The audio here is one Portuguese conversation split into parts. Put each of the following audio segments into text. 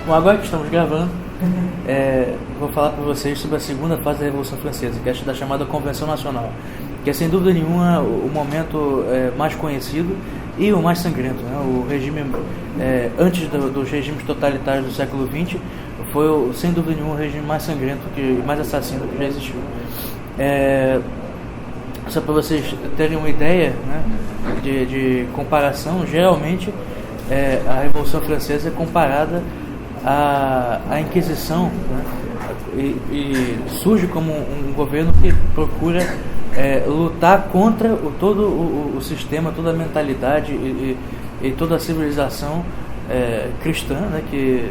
Bom, agora que estamos gravando, vou falar para vocês sobre a segunda fase da Revolução Francesa, que é da chamada Convenção Nacional, que é sem dúvida nenhuma o momento mais conhecido e o mais sangrento, né? O regime, antes dos regimes totalitários do século XX, foi sem dúvida nenhuma o regime mais sangrento, mais assassino que já existiu. Só para vocês terem uma ideia, né, de comparação, geralmente a Revolução Francesa é comparada à Inquisição, né, e surge como um governo que procura lutar contra todo o sistema, toda a mentalidade e toda a civilização cristã, né, que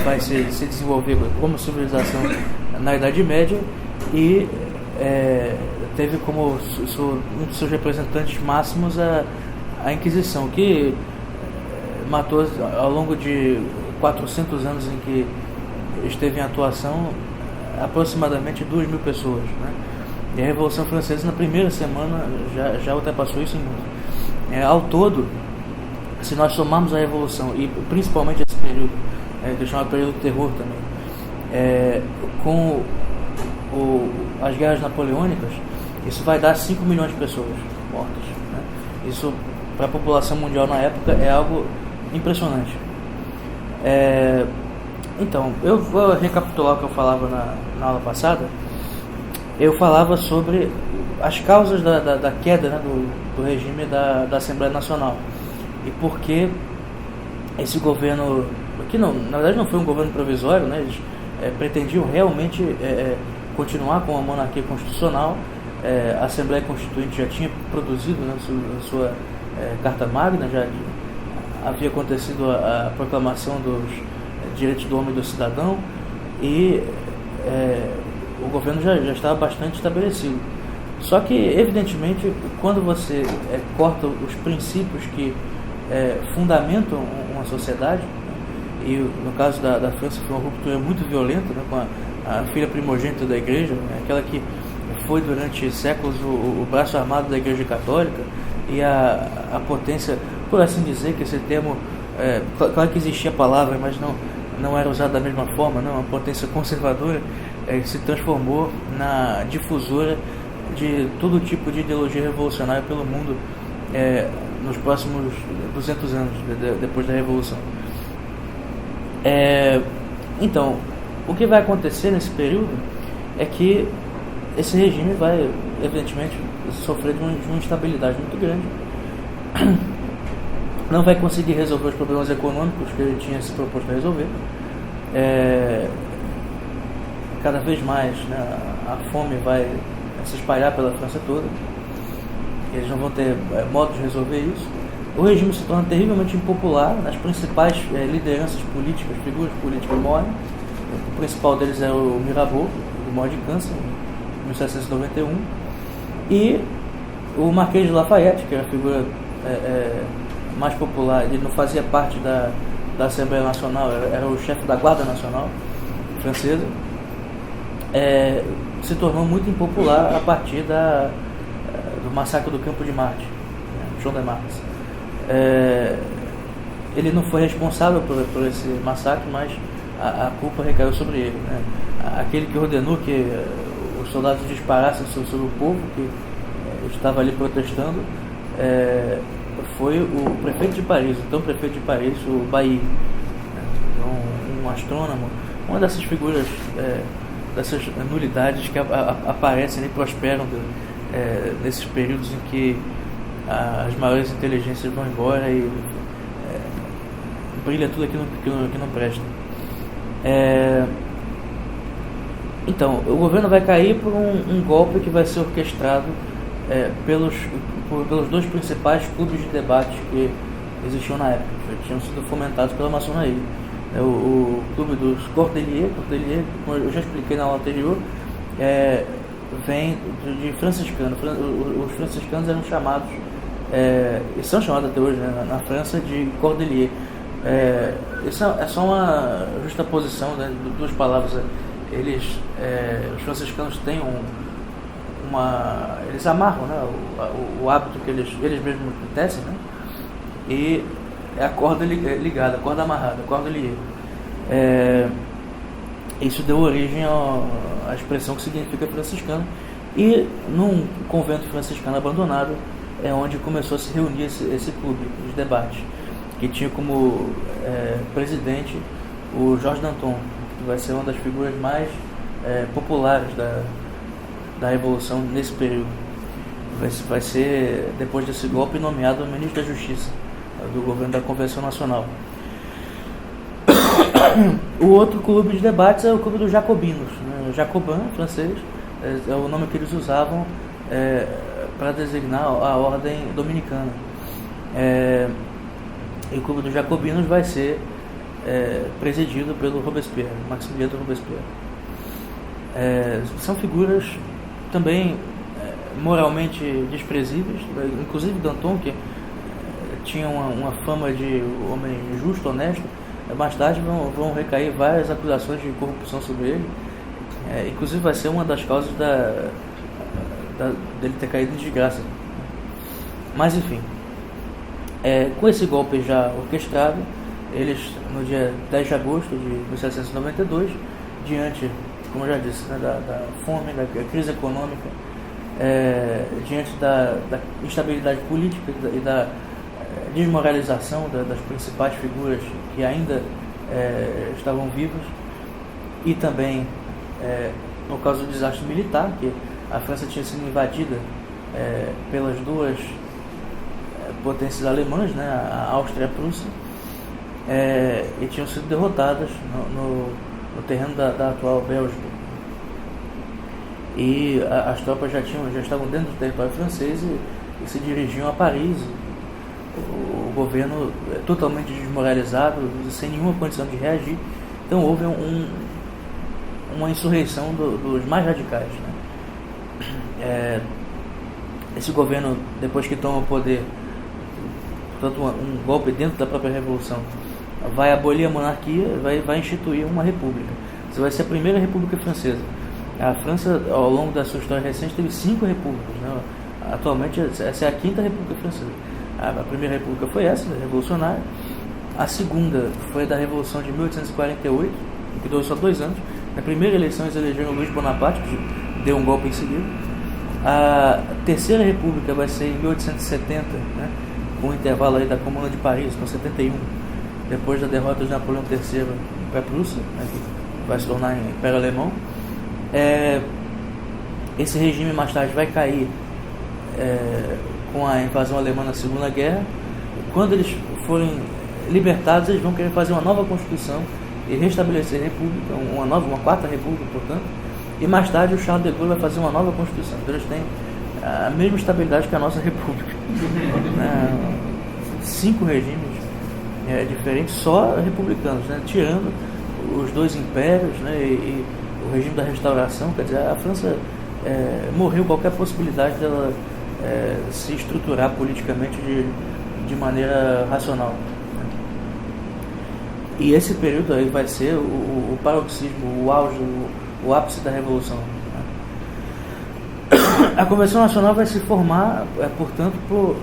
vai se desenvolver como civilização na Idade Média, e teve como um dos seus representantes máximos a Inquisição, que matou ao longo de 400 anos em que esteve em atuação aproximadamente 2.000 pessoas, né? E a Revolução Francesa na primeira semana já ultrapassou isso em muito. Ao todo, se nós somarmos a Revolução e principalmente esse período, que chama período do terror também, com as guerras napoleônicas, isso vai dar 5 milhões de pessoas mortas, né? Isso para a população mundial na época é algo impressionante. Então, eu vou recapitular o que eu falava na aula passada. Eu falava sobre as causas da queda, né, do regime da Assembleia Nacional, e por que esse governo, que na verdade não foi um governo provisório, né, eles pretendiam realmente continuar com a monarquia constitucional. A Assembleia Constituinte já tinha produzido, né, sua Carta Magna, já havia acontecido a proclamação dos direitos do homem e do cidadão, e o governo já estava bastante estabelecido. Só que, evidentemente, quando você corta os princípios que fundamentam uma sociedade, né, e no caso da França foi uma ruptura muito violenta, né, com a filha primogênita da igreja, né, aquela que foi durante séculos o braço armado da Igreja Católica, e a potência, por assim dizer, que esse termo, claro que existia a palavra, mas não era usada da mesma forma, não, uma potência conservadora, se transformou na difusora de todo tipo de ideologia revolucionária pelo mundo nos próximos 200 anos depois da Revolução. Então, o que vai acontecer nesse período é que esse regime vai, evidentemente, sofrer de uma instabilidade muito grande. Não vai conseguir resolver os problemas econômicos que ele tinha se proposto a resolver. Cada vez mais, né, a fome vai se espalhar pela França toda. Eles não vão ter modo de resolver isso. O regime se torna terrivelmente impopular. As principais lideranças políticas, figuras políticas morrem. O principal deles é o Mirabeau, que morre de câncer em 1791. E o Marquês de Lafayette, que era a figura mais popular, ele não fazia parte da Assembleia Nacional, era o chefe da Guarda Nacional francesa, se tornou muito impopular a partir do massacre do Campo de Marte, Champ de Mars. Ele não foi responsável por esse massacre, mas a culpa recaiu sobre ele, né? Aquele que ordenou que os soldados disparassem sobre o povo que estava ali protestando foi o prefeito de Paris, então o prefeito de Paris, o Bailly, né? Então, um astrônomo, uma dessas figuras, dessas nulidades que aparecem e prosperam nesses períodos em que as maiores inteligências vão embora e brilha tudo aquilo que não presta. Então, o governo vai cair por um golpe que vai ser orquestrado pelos dois principais clubes de debate que existiam na época, que tinham sido fomentados pela maçonaria. O clube dos Cordeliers, como eu já expliquei na aula anterior, vem de franciscanos. Os franciscanos eram chamados, e são chamados até hoje, né, na França, de Cordeliers. Isso é só uma justaposição, né, de duas palavras. Os franciscanos têm eles amarram, né, o hábito que eles mesmos tecem, né, e é a corda ligada, a corda amarrada, a corda liée. Isso deu origem à expressão que significa franciscano, e num convento franciscano abandonado é onde começou a se reunir esse clube de debate, que tinha como presidente o Jorge Danton, que vai ser uma das figuras mais populares da Revolução nesse período. Vai ser, depois desse golpe, nomeado ministro da Justiça do governo da Convenção Nacional. O outro clube de debates é o clube dos Jacobinos, né? Jacobin, francês, é o nome que eles usavam para designar a ordem dominicana. E o clube dos Jacobinos vai ser presidido pelo Robespierre, Maximilien Robespierre. São figuras também moralmente desprezíveis, inclusive Danton, que tinha uma fama de homem justo, honesto. Mais tarde vão recair várias acusações de corrupção sobre ele. Inclusive vai ser uma das causas dele ter caído em desgraça. Mas enfim, com esse golpe já orquestrado, eles, no dia 10 de agosto de 1792, diante, como eu já disse, né, da fome, da crise econômica, diante da instabilidade política e da desmoralização das principais figuras que ainda estavam vivas, e também por causa do desastre militar, que a França tinha sido invadida pelas duas potências alemãs, né, a Áustria e a Prússia, e tinham sido derrotadas no terreno da atual Bélgica. E as tropas já estavam dentro do território francês e se dirigiam a Paris. O governo totalmente desmoralizado, sem nenhuma condição de reagir. Então houve uma insurreição dos mais radicais, né? Esse governo, depois que toma o poder, portanto um golpe dentro da própria Revolução, vai abolir a monarquia, vai instituir uma república. Isso vai ser a primeira república francesa. A França, ao longo da sua história recente, teve 5 repúblicas, né? Atualmente essa é a 5ª república francesa. A primeira república foi essa, revolucionária. A segunda foi da Revolução de 1848, que durou só 2 anos. Na primeira eleição eles elegeram Luís Bonaparte, que deu um golpe em seguida. A terceira república vai ser em 1870, né, com o intervalo aí da Comuna de Paris, com 71, depois da derrota de Napoleão III para a Prússia, né, que vai se tornar Império Alemão. Esse regime mais tarde vai cair com a invasão alemã na Segunda Guerra. Quando eles forem libertados, eles vão querer fazer uma nova Constituição e restabelecer a República, uma 4ª República, portanto, e mais tarde o Charles de Gaulle vai fazer uma nova Constituição. Então eles têm a mesma estabilidade que a nossa República. 5 regimes diferentes, só republicanos, né? Tirando os 2 impérios, né? E o regime da restauração. Quer dizer, a França morreu qualquer possibilidade dela se estruturar politicamente de maneira racional. E esse período aí vai ser o paroxismo, o auge, o ápice da Revolução. A Convenção Nacional vai se formar, portanto, por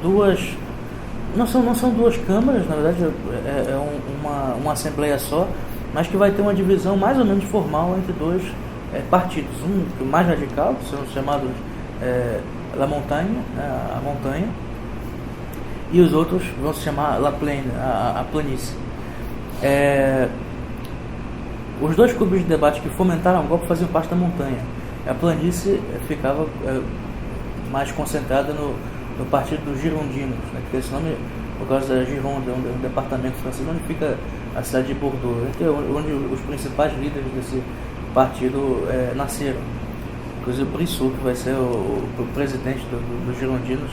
duas... Não são 2 câmaras, na verdade uma assembleia só, mas que vai ter uma divisão mais ou menos formal entre 2 partidos. Um mais radical, que são os chamados La Montagne, a montanha, e os outros vão se chamar La Plaine, a planície. Os 2 clubes de debate que fomentaram o golpe faziam parte da montanha. A planície ficava mais concentrada no partido dos Girondinos, né, que tem esse nome por causa da Gironde, um departamento francês onde fica a cidade de Bordeaux, onde os principais líderes desse partido nasceram. Inclusive o Brissot, que vai ser o presidente dos Girondinos,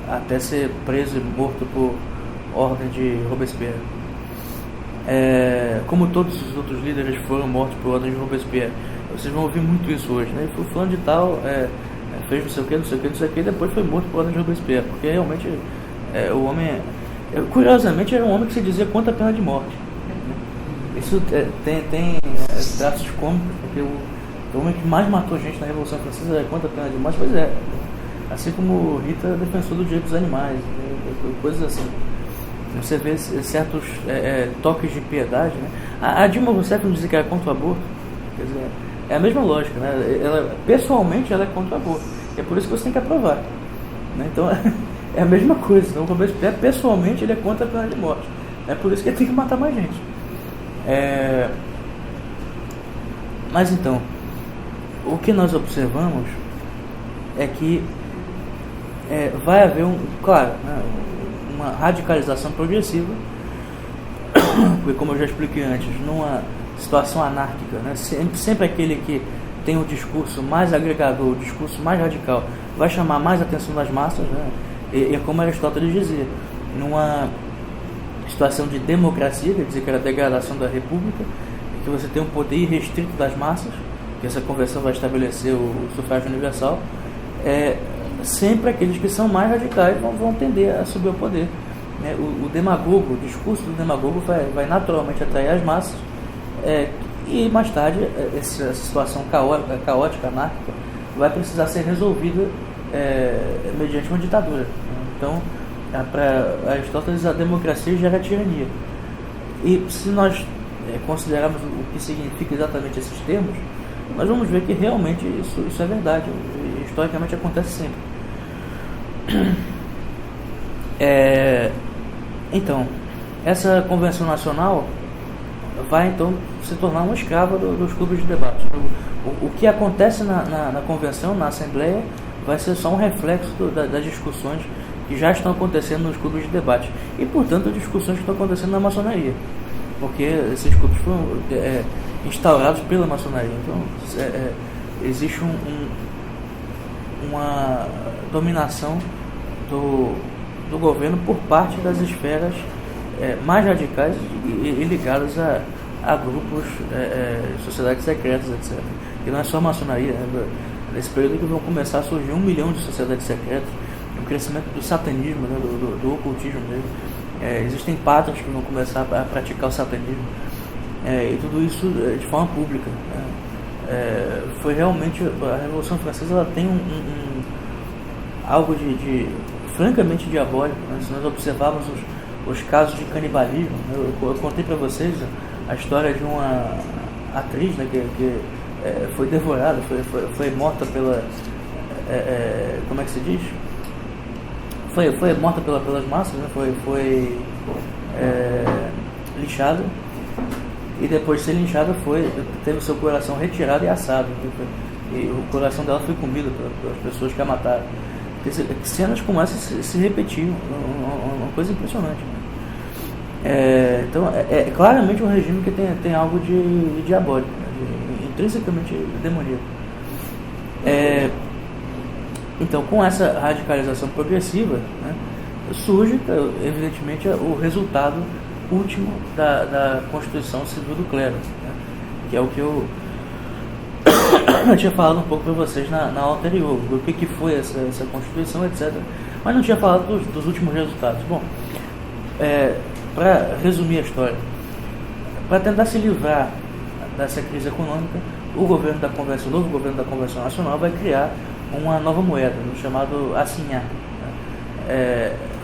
até ser preso e morto por ordem de Robespierre. Como todos os outros líderes foram mortos por ordem de Robespierre. Vocês vão ouvir muito isso hoje, né? Foi fulano de tal, fez não sei o que, e depois foi morto por ordem de Robespierre, porque realmente o homem, curiosamente, era um homem que se dizia contra a pena de morte. Isso tem traços cômicos, porque o homem que mais matou gente na Revolução Francesa era contra a pena de morte, pois assim como Rita é defensor do direito dos animais, coisas assim. Você vê certos toques de piedade, né? A Dilma Rousseff não dizia que era contra o aborto. Quer dizer, é a mesma lógica, né? Pessoalmente ela é contra o aborto. É por isso que você tem que aprovar, né? Então é a mesma coisa. Então, pessoalmente ele é contra a pena de morte. É por isso que ele tem que matar mais gente. Mas então, o que nós observamos é que vai haver claro, né, uma radicalização progressiva, porque, como eu já expliquei antes, numa situação anárquica, né, sempre aquele que tem o discurso mais agregador, o discurso mais radical, vai chamar mais a atenção das massas, né, e como Aristóteles dizia, numa situação de democracia, quer dizer que era a degradação da república, que você tem um poder irrestrito das massas, que essa convenção vai estabelecer o sufrágio universal, sempre aqueles que são mais radicais vão tender a subir ao poder, né? O demagogo, o discurso do demagogo vai naturalmente atrair as massas, e mais tarde essa situação caótica, anárquica, vai precisar ser resolvida mediante uma ditadura. Então, para Aristóteles, a democracia gera tirania. E se nós considerarmos o que significa exatamente esses termos, nós vamos ver que realmente isso é verdade, e historicamente acontece sempre. Então, essa convenção nacional vai então se tornar uma escrava dos clubes de debate. O que acontece na convenção, na assembleia, vai ser só um reflexo das discussões que já estão acontecendo nos clubes de debate e, portanto, discussões que estão acontecendo na maçonaria, porque esses clubes foram instaurados pela maçonaria. Então existe uma dominação do governo por parte das esferas mais radicais e ligadas a grupos, sociedades secretas, etc. E não é só a maçonaria, né? Nesse período que vão começar a surgir 1 milhão de sociedades secretas, o crescimento do satanismo, né? do ocultismo mesmo. Existem padres que vão começar a praticar o satanismo, e tudo isso de forma pública, né? Foi realmente a Revolução Francesa, ela tem algo de francamente diabólico, né? Se nós observarmos os casos de canibalismo, né? Eu contei para vocês a história de uma atriz, né, que foi devorada, foi morta pela como é que se diz? Foi morta pelas massas, né? Foi linchada, e depois de ser linchada teve o seu coração retirado e assado, e o coração dela foi comido pelas pessoas que a mataram. Cenas como essa se repetiam, uma coisa impressionante, né? Então é claramente um regime que tem algo de diabólico, né? Intrinsecamente demoníaco. Então, com essa radicalização progressiva, né, surge, evidentemente, o resultado último da Constituição Civil do Clero, né, que é o que eu tinha falado um pouco para vocês na aula anterior, o que foi essa Constituição, etc. Mas não tinha falado dos últimos resultados. Bom, para resumir a história, para tentar se livrar dessa crise econômica, o novo governo da Convenção Nacional vai criar uma nova moeda, chamado assignat.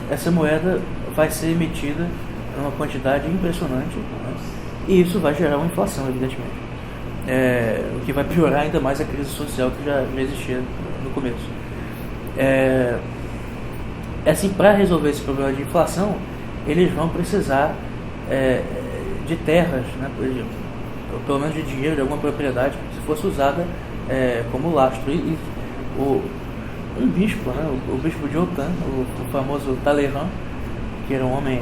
Essa moeda vai ser emitida em uma quantidade impressionante, né? E isso vai gerar uma inflação, evidentemente, o que vai piorar ainda mais a crise social que já existia no começo. Assim, para resolver esse problema de inflação, eles vão precisar de terras, né, ou pelo menos de dinheiro, de alguma propriedade que fosse usada como lastro. Um bispo, né, o bispo de Autun, o famoso Talleyrand, que era um homem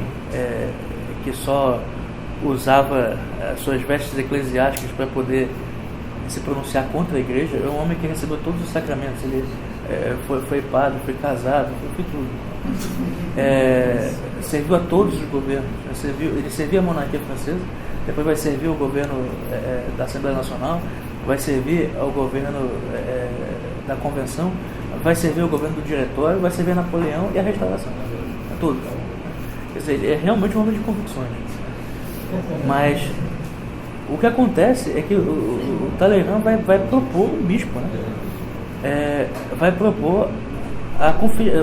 que só usava suas vestes eclesiásticas para poder se pronunciar contra a igreja, é um homem que recebeu todos os sacramentos. Ele foi padre, foi casado, foi tudo. Serviu a todos os governos, ele servia a monarquia francesa, depois vai servir o governo da Assembleia Nacional, vai servir ao governo da Convenção, vai servir ao governo do Diretório, vai servir a Napoleão e a Restauração, tudo. Quer dizer, ele é realmente um homem de convicções. Mas o que acontece é que o Talleyrand vai propor um bispo, né? Vai propor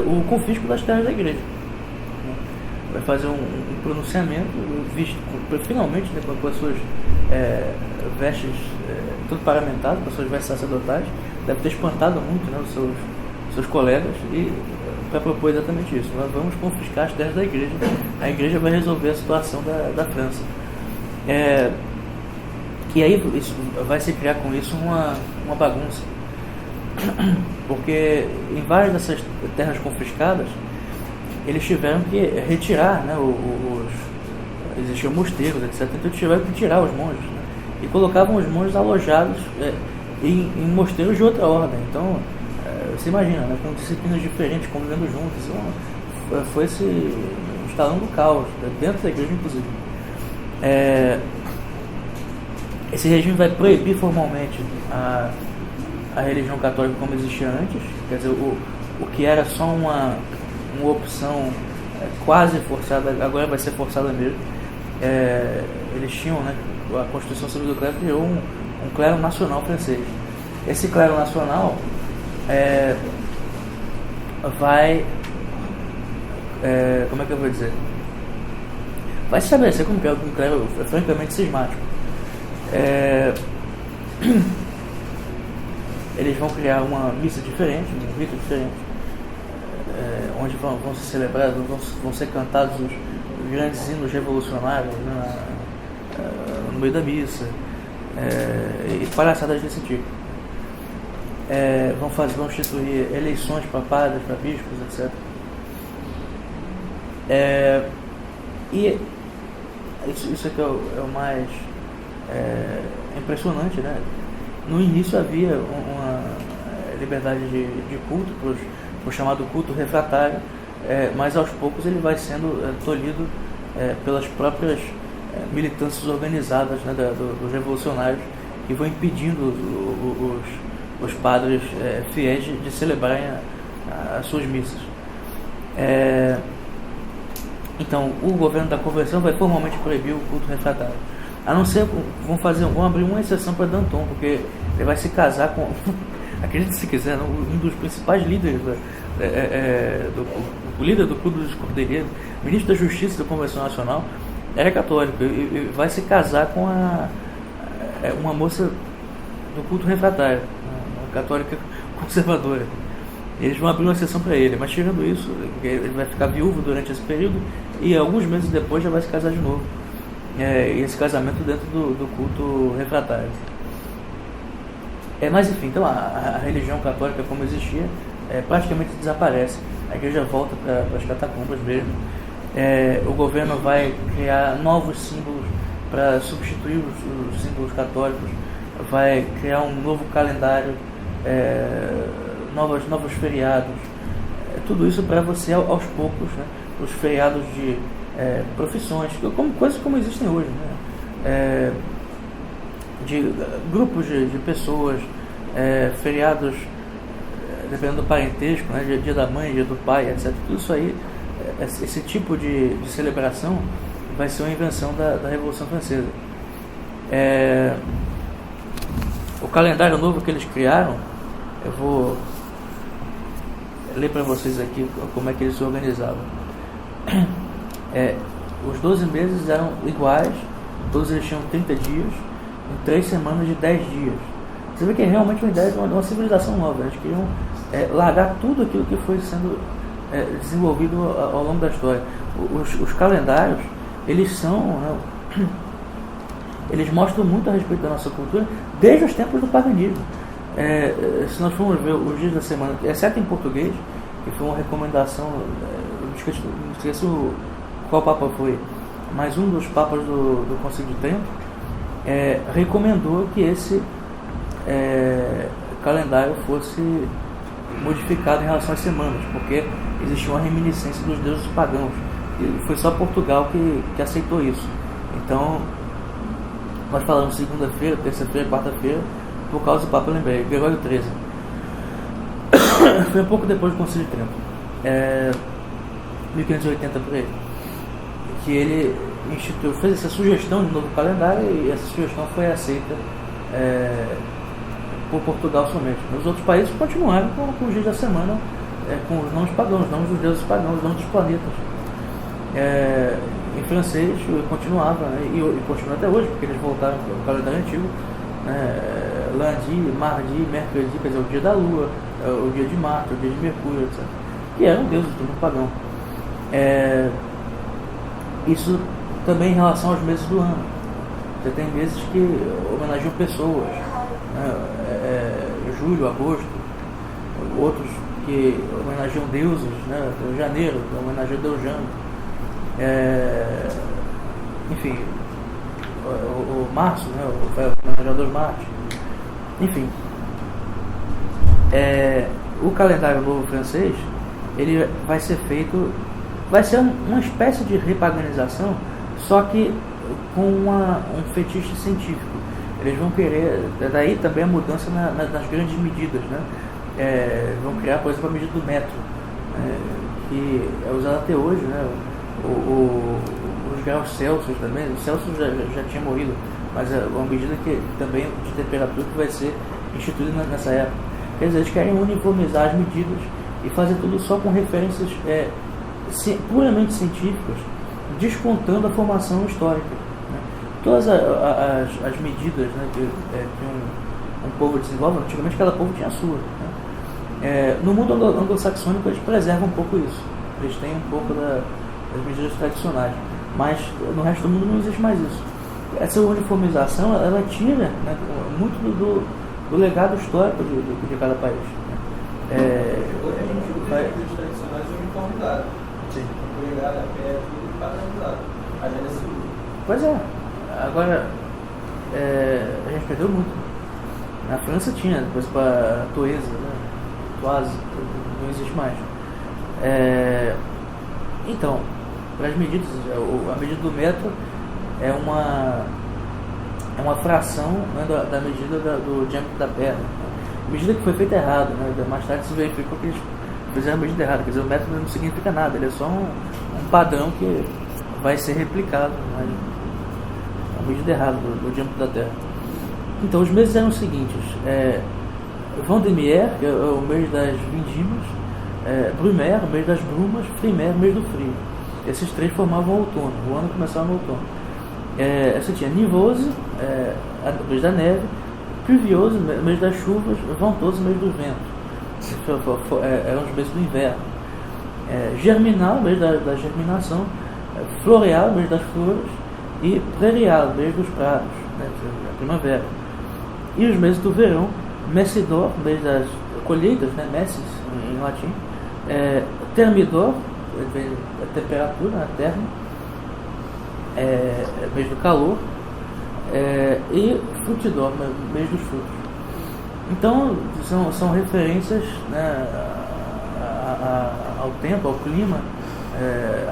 o confisco das terras da igreja. vai fazer um pronunciamento, finalmente, né, com as suas vestes, tudo paramentado, com as suas vestes sacerdotais. Deve ter espantado muito, né, os seus colegas, e para propor exatamente isso: nós vamos confiscar as terras da igreja, a igreja vai resolver a situação da França. E aí isso, vai se criar com isso uma bagunça, porque em várias dessas terras confiscadas eles tiveram que retirar, né, existiam mosteiros, etc. Então eles tiveram que tirar os monges, né, e colocavam os monges alojados em mosteiros de outra ordem. Então você imagina, né, com disciplinas diferentes convivendo juntas. Então, foi se instalando o caos dentro da igreja, inclusive. Esse regime vai proibir formalmente a religião católica como existia antes. Quer dizer, o que era só uma opção quase forçada, agora vai ser forçada mesmo. Eles tinham, né, a Constituição Civil do Clero criou um clero nacional francês. Esse clero nacional vai, como é que eu vou dizer, vai se estabelecer como um clero francamente cismático. Eles vão criar uma missa diferente, um rito diferente, onde vão se celebrar, vão ser cantados os grandes hinos revolucionários, né, no meio da missa, e palhaçadas desse tipo. Vão instituir eleições para padres, para bispos, etc. E isso aqui é o mais impressionante, né? No início havia uma liberdade de culto, para o chamado culto refratário, mas aos poucos ele vai sendo tolhido pelas próprias militâncias organizadas, né, dos revolucionários, que vão impedindo os padres fiéis de celebrarem as suas missas. Então, o governo da conversão vai formalmente proibir o culto refratário. A não ser, vão abrir uma exceção para Danton, porque ele vai se casar com, acredite se quiser, um dos principais líderes, o líder do Clube dos Cordeireiros, ministro da Justiça da Convenção Nacional, era católico, e vai se casar com uma moça do culto refratário, uma católica conservadora. Eles vão abrir uma exceção para ele, mas tirando isso, ele vai ficar viúvo durante esse período e alguns meses depois já vai se casar de novo. E esse casamento dentro do culto refratário. Mas enfim, então a religião católica como existia praticamente desaparece. A igreja volta para as catacumbas mesmo. O governo vai criar novos símbolos para substituir os símbolos católicos, vai criar um novo calendário, novos feriados, tudo isso para você aos poucos, né, os feriados de profissões, coisas como existem hoje, né, de grupos de pessoas, feriados dependendo do parentesco, né, dia da mãe, dia do pai, etc. Tudo isso aí, esse tipo de celebração vai ser uma invenção da Revolução Francesa. O calendário novo que eles criaram, eu vou ler para vocês aqui como é que eles se organizavam. Os 12 meses eram iguais, todos eles tinham 30 dias, em 3 semanas de 10 dias. Você vê que é realmente uma ideia de uma civilização nova. Eles queriam largar tudo aquilo que foi sendo desenvolvido ao longo da história. Os calendários, eles são, né, eles mostram muito a respeito da nossa cultura desde os tempos do paganismo. Se nós formos ver os dias da semana, exceto em português, que foi uma recomendação, não esqueci qual papa foi, mas um dos papas do Concílio de Trento recomendou que esse calendário fosse modificado em relação às semanas, porque existia uma reminiscência dos deuses pagãos, e foi só Portugal que aceitou isso. Então nós falamos segunda-feira, terça-feira, quarta-feira, por causa do Papa, lembrei, Gregório XIII. Foi um pouco depois do Concílio de Trento, 1580 por aí, que ele fez essa sugestão de novo calendário, e essa sugestão foi aceita por Portugal somente. Os outros países continuaram com os dias da semana, com os nomes pagãos, os nomes dos deuses pagãos, os nomes dos planetas. Em francês continuava, né, e continua até hoje, porque eles voltaram para o calendário antigo, né, lundi, mardi, mercredi, quer dizer, o dia da lua, o dia de Marte, o dia de Mercúrio, etc. Que eram deuses do mundo pagão. Isso também em relação aos meses do ano. Você tem meses que homenageiam pessoas, né, julho, agosto, outros que homenageiam deuses, né, janeiro, que homenageia Deus Jango. Enfim, o março, né, o homenageador Marte. Enfim, o calendário novo francês, ele vai ser feito, vai ser uma espécie de repaganização, só que com um fetiche científico. Eles vão querer, daí também a mudança nas grandes medidas, né? Vão criar, por exemplo, a medida do metro, que é usada até hoje, né? Os graus Celsius também, o Celsius já tinha morrido, mas é uma medida que também de temperatura que vai ser instituída nessa época. Quer dizer, eles querem uniformizar as medidas e fazer tudo só com referências puramente científicas, descontando a formação histórica, né? Todas as medidas, né, que um povo desenvolve, antigamente cada povo tinha a sua, né? No mundo anglo-saxônico eles preservam um pouco isso, eles têm um pouco das medidas tradicionais, mas no resto do mundo não existe mais isso. Essa uniformização, ela tira, né, muito do legado histórico de cada país, né? Hoje a gente usa as medidas tradicionais de uniformidade. Sim. O legado a pé é tudo padronizado. A gente se usa. Pois é. Agora, a gente perdeu muito. Na França tinha, depois para Toise, né? Toise, não existe mais. Então, para as medidas, a medida do metro é uma fração, né, da medida do diâmetro da perna. A medida que foi feita errada, né? Mais tarde se verificou que eles fizeram a medida errada, quer dizer, o metro não significa nada, ele é só um padrão que vai ser replicado, mas a medida errada do diâmetro da Terra. Então, os meses eram os seguintes: Vendémiaire, que é o mês das vindimas, Brumaire, o mês das brumas, Frimaire, o mês do frio. Esses três formavam o outono, o ano começava no outono. Você tinha Nivose, o mês da neve, Pluviose, o mês das chuvas, Ventose, o mês do vento. Eram os meses do inverno. Germinal, o mês da germinação, Floreal, o mês das flores, e Prairial, o mês dos prados, né, a primavera. E os meses do verão, Messidor, o mês das colheitas, né, messis em latim, Thermidor, a temperatura, a terra, mês do calor, e Frutidor, mês dos frutos. Então são referências, né, ao tempo, ao clima,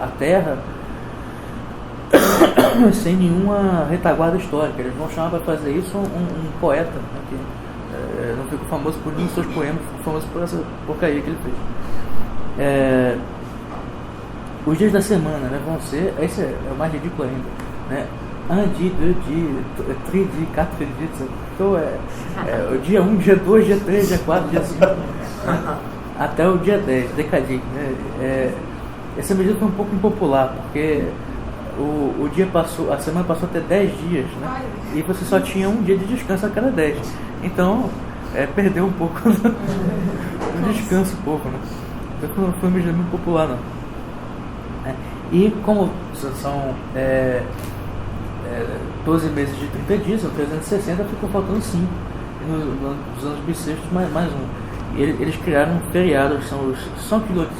à terra, sem nenhuma retaguarda histórica. Eles vão chamar para fazer isso um poeta, né, que não ficou famoso por nenhum dos seus poemas, ficou famoso por essa porcaria que ele fez. Os dias da semana, né, vão ser, esse é o mais ridículo ainda, né? Un dia, 2 dias, 3 dias, 4 dias. Então o dia 1, dia 2, dia 3, dia 4, dia 5, né? Até o dia 10, decadique, né? Essa medida foi um pouco impopular, porque o dia passou, a semana passou até 10 dias, né? E você só tinha um dia de descanso a cada 10. Então, perdeu um pouco o descanso, um pouco, né? Então não foi uma medida muito popular, não. E como são 12 meses de 30 dias, são 360, ficou faltando 5. E nos anos bissextos, mais um. E eles criaram um feriado, que são os Sans-Culottes,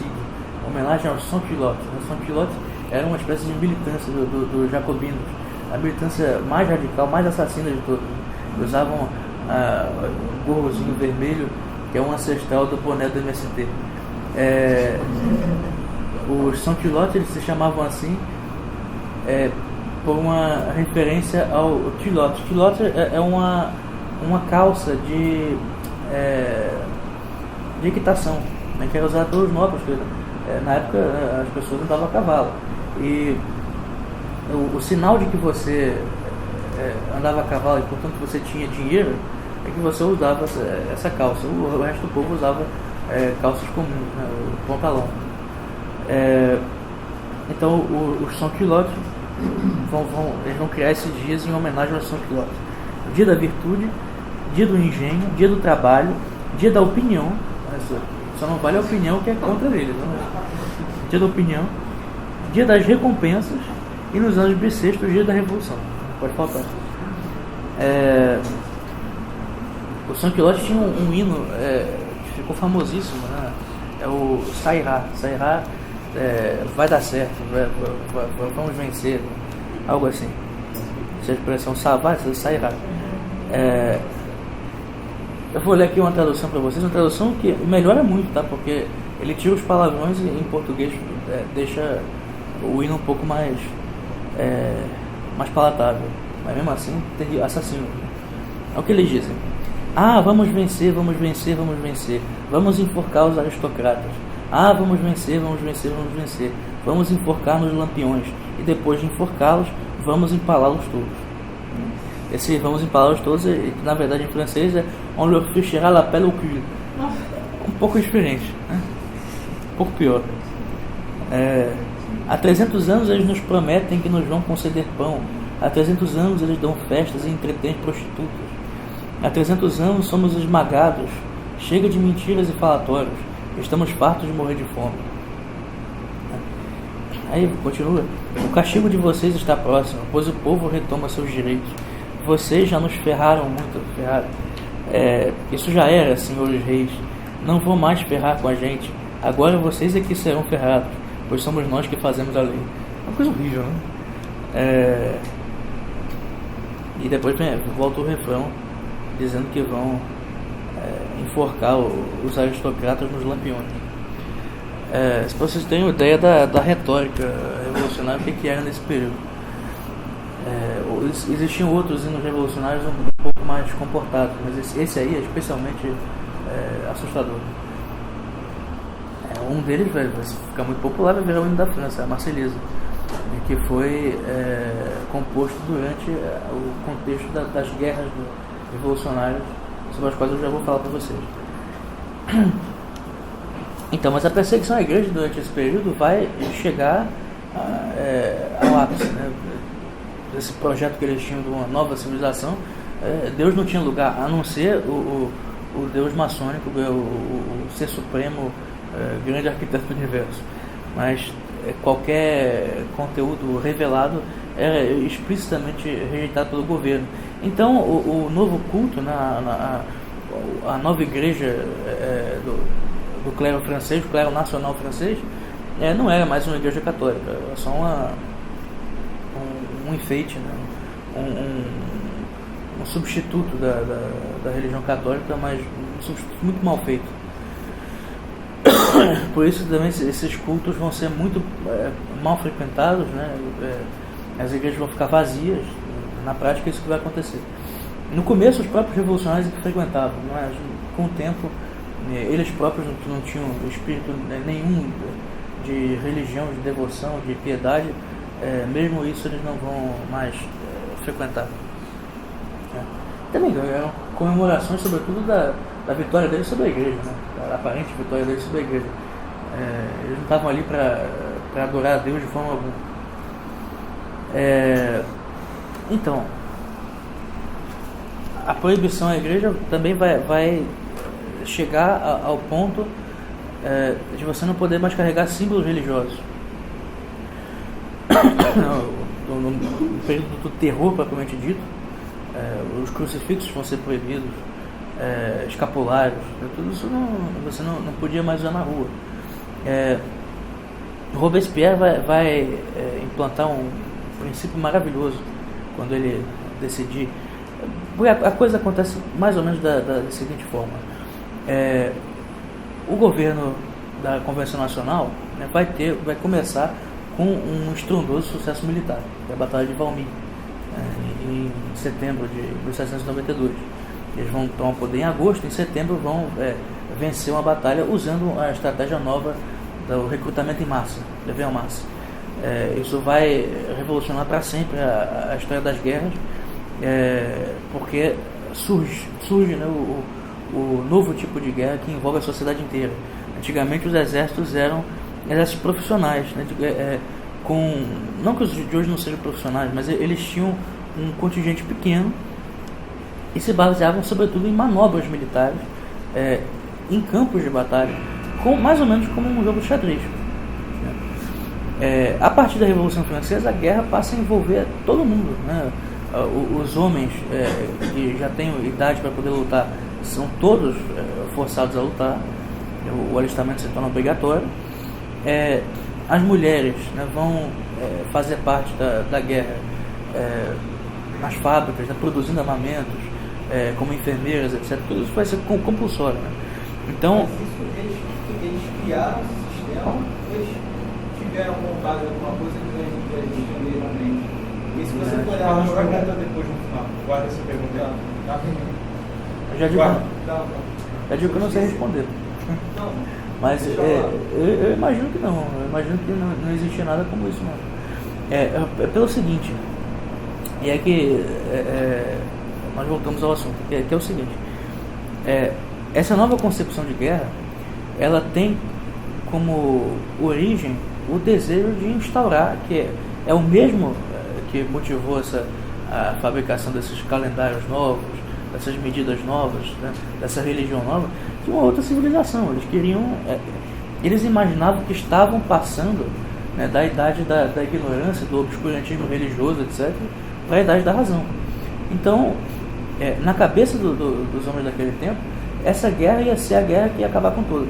homenagem aos Sans-Culottes. Os Sans-Culottes era uma espécie de militância dos jacobinos, a militância mais radical, mais assassina de todos. Usavam o gorrozinho vermelho, que é um ancestral do boné do MST. Os Sans-Culottes, eles se chamavam assim por uma referência ao culotte. Culotte é uma calça de equitação, né, que era usada pelos nobres, porque na época as pessoas andavam a cavalo. E o sinal de que você andava a cavalo e, portanto, você tinha dinheiro, é que você usava essa calça. O resto do povo usava calças comuns, né, o pantalão. Então os sans-culottes eles vão criar esses dias em homenagem aos sans-culottes. Dia da virtude, dia do engenho, dia do trabalho, dia da opinião. Só não vale a opinião que é contra eles. Dia da opinião, dia das recompensas e nos anos bissextos, dia da revolução. Não pode faltar. O sans-culottes tinha um hino que ficou famosíssimo, né? É o Sairá. Sairá vai dar certo, vamos vencer, algo assim. Essa expressão sairá. Eu vou ler aqui uma tradução para vocês, uma tradução que melhora muito, tá? Porque ele tira os palavrões e em português deixa o hino um pouco mais palatável, mas mesmo assim tem assassino. É o que eles dizem: vamos vencer, vamos vencer, vamos vencer, vamos enforcar os aristocratas. Vamos vencer, vamos vencer, vamos vencer, vamos enforcar nos lampiões, e depois de enforcá-los, vamos empalá-los todos. Esse vamos empalá-los todos, na verdade em francês é on leur fichera la pelle au cul. Um pouco diferente, né? Um pouco pior. Há 300 anos eles nos prometem que nos vão conceder pão. Há 300 anos eles dão festas e entretêm prostitutas. Há 300 anos somos esmagados. Chega de mentiras e falatórios. Estamos fartos de morrer de fome. Aí continua: o castigo de vocês está próximo, pois o povo retoma seus direitos. Vocês já nos ferraram muito. Isso já era, senhores reis. Não vão mais ferrar com a gente. Agora vocês é que serão ferrados, pois somos nós que fazemos a lei. É uma coisa horrível, né? E depois volta o refrão dizendo que vão enforcar os aristocratas nos lampiões. Se vocês têm uma ideia da retórica revolucionária, o que era nesse período. Existiam outros hinos revolucionários um pouco mais comportados, mas esse aí é especialmente assustador. Um deles vai ficar muito popular, vai virar o hino da França, a Marselhesa, que foi composto durante o contexto das guerras revolucionárias, sobre as quais eu já vou falar para vocês. Então, mas a perseguição à igreja durante esse período vai chegar ao ápice, né? Esse projeto que eles tinham de uma nova civilização, Deus não tinha lugar a não ser o Deus maçônico, o ser supremo, grande arquiteto do universo. Mas qualquer conteúdo revelado era explicitamente rejeitado pelo governo. Então o novo culto, a nova igreja do clero francês, o clero nacional francês, não era mais uma igreja católica, era só um enfeite, né? Um substituto da religião católica, mas um substituto muito mal feito. Por isso também esses cultos vão ser muito mal frequentados, né? As igrejas vão ficar vazias. Na prática é isso que vai acontecer. No começo os próprios revolucionários que frequentavam, mas com o tempo eles próprios não tinham espírito nenhum de religião, de devoção, de piedade, mesmo isso eles não vão mais frequentar. Também eram comemorações, sobretudo, da vitória deles sobre a igreja, né? Da aparente vitória deles sobre a igreja. Eles não estavam ali para adorar a Deus de forma alguma. Então, a proibição à igreja também vai chegar ao ponto de você não poder mais carregar símbolos religiosos. No período do terror propriamente dito, os crucifixos vão ser proibidos, escapulários, tudo isso você não podia mais usar na rua. Robespierre vai implantar um princípio maravilhoso quando ele decidir. A coisa acontece mais ou menos da seguinte forma: o governo da Convenção Nacional, né, vai começar com um estrondoso sucesso militar, que é a Batalha de Valmy, em setembro de 1792. Eles vão tomar poder em agosto, em setembro vão vencer uma batalha usando a estratégia nova do recrutamento em massa, levée en masse. Isso vai revolucionar para sempre a história das guerras, porque surge né, o novo tipo de guerra que envolve a sociedade inteira. Antigamente os exércitos eram exércitos profissionais, né, não que os de hoje não sejam profissionais, mas eles tinham um contingente pequeno e se baseavam sobretudo em manobras militares, em campos de batalha, mais ou menos como um jogo de xadrez. A partir da Revolução Francesa, a guerra passa a envolver todo mundo, né? Os homens que já têm idade para poder lutar são todos forçados a lutar, o alistamento se torna obrigatório. As mulheres, né, vão fazer parte da guerra nas fábricas, né, produzindo armamentos, como enfermeiras, etc. Tudo isso vai ser compulsório. Né? Então, mas isso eles criaram esse sistema, eles tiveram vontade de alguma coisa que eles entenderam realmente. E se você for olhar uma pergunta depois no final, guarda essa pergunta. Eu já digo que eu não sei responder. Não. Mas eu imagino que não. Eu imagino que não existia nada como isso, não. É pelo seguinte, e é que nós voltamos ao assunto, que é o seguinte, essa nova concepção de guerra, ela tem como origem o desejo de instaurar, que é o mesmo que motivou a fabricação desses calendários novos, dessas medidas novas, né, dessa religião nova, de uma outra civilização. Eles queriam, eles imaginavam que estavam passando, né, da idade da ignorância, do obscurantismo religioso, etc., para a idade da razão. Então, na cabeça dos homens daquele tempo, essa guerra ia ser a guerra que ia acabar com todos.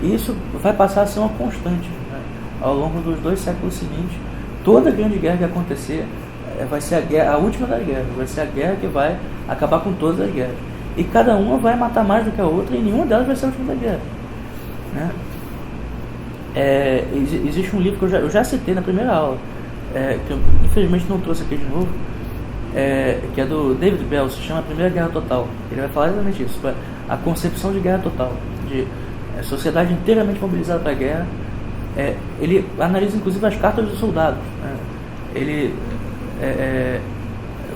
E isso vai passar a ser uma constante, né, ao longo dos 2 séculos seguintes. Toda grande guerra que acontecer vai ser a última das guerras, vai ser a guerra que vai acabar com todas as guerras. E cada uma vai matar mais do que a outra, e nenhuma delas vai ser a última da guerra. Né? Existe um livro que eu já citei na primeira aula, que eu infelizmente não trouxe aqui de novo, que é do David Bell, se chama A Primeira Guerra Total. Ele vai falar exatamente isso, a concepção de guerra total, de sociedade inteiramente mobilizada para a guerra. Ele analisa inclusive as cartas dos soldados. Né? Ele